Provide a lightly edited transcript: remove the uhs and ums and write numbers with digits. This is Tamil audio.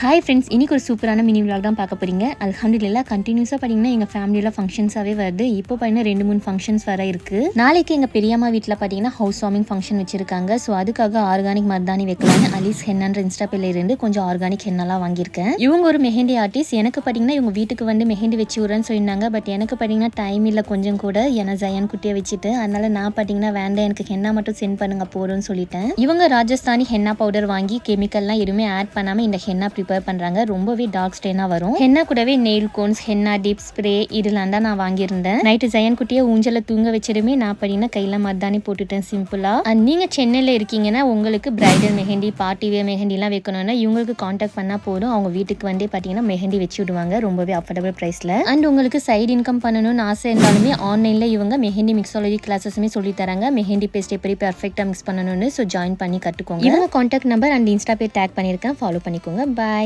ஹாய் ஃப்ரெண்ட்ஸ், இன்றைக்கி ஒரு சூப்பரான மினி விலாக் தான் பார்க்க போகிறீங்க. அல்ஹம்துலில்லாஹ் கண்டினியூஸாக பார்த்தீங்கன்னா எங்கள் ஃபேமிலியில் ஃபங்க்ஷன்ஸாகவே வருது. இப்போ பார்த்தீங்கன்னா 2-3 ஃபங்க்ஷன்ஸ் வர இருக்குது. நாளைக்கு எங்கள் பெரியம்மா வீட்டில் பார்த்தீங்கன்னா ஹவுஸ் வார்மிங் ஃபங்க்ஷன் வச்சுருக்காங்க. ஸோ அதுக்காக ஆர்கானிக் மர்தானி வைக்கலான்னு அலிஸ் ஹென்னான்ற இன்ஸ்டா பேர்ல இருந்து கொஞ்சம் ஆர்கானிக் ஹென்னெல்லாம் வாங்கியிருக்கேன். இவங்க ஒரு மெஹந்தி ஆர்டிஸ்ட். எனக்கு பார்த்தீங்கன்னா இவங்க வீட்டுக்கு வந்து மெஹந்தி வச்சு விட்றேன்னு சொல்லியிருந்தாங்க. பட் எனக்கு பார்த்தீங்கன்னா டைம் இல்லை கொஞ்சம் கூட, ஏன்னா ஜயன் குட்டியை வச்சுட்டு. அதனால் நான் பார்த்தீங்கன்னா வேண்டாம், எனக்கு ஹென்னா மட்டும் சென்ட் பண்ணுங்க போகிறோன்னு சொல்லிட்டேன். இவங்க ராஜஸ்தானி ஹென்னா பவுடர் வாங்கி கெமிக்கல்லாம் எதுவுமே ஆட் பண்ணாமல் இந்த ஹென்னா ப்ரிப்பேர் பண்ணுறாங்க. ரொம்பவே டார்க் ஸ்டெயினாக வரும். ஹென்னா கூடவே nail cones, henna dip, spray இதெல்லாம் தான் நான் வாங்கியிருந்தேன். நைட்டு ஜயன் குட்டியை ஊஞ்சல தூங்க வச்சிருமே நான் பார்த்தீங்கன்னா கையில் மர்தானி போட்டுட்டேன் சிம்பிளா. நீங்கள் சென்னையில் இருக்கீங்கன்னா உங்களுக்கு பிரைடல் மெஹந்தி, பார்ட்டி வேர் மெஹந்திலாம் வைக்கணும்னா இவங்களுக்கு காண்டாக்ட் பண்ணால் போதும். அவங்க வீட்டுக்கு வந்து பார்த்தீங்கன்னா மெஹந்தி வச்சு விடுவாங்க ரொம்பவே அஃபோர்டபுள் ப்ரைஸில். அண்ட் உங்களுக்கு சைடு இன்கம் பண்ணணும்னு ஆசை இருந்தாலுமே ஆன்லைனில் இவங்க மெஹந்தி மிக்ஸாலஜி கிளாஸஸுமே சொல்லி தராங்க. மெஹந்தி பேஸ்ட் எப்படி பெர்ஃபெக்டாக மிக்ஸ் பண்ணணும்னு. ஸோ ஜாயின் பண்ணி கற்றுக்கோங்க. இவங்க காண்டாக்ட் நம்பர் அண்ட் இன்ஸ்டா பேர் டேக் பண்ணியிருக்கேன், ஃபாலோ பண்ணிக்கோங்க. பாய்.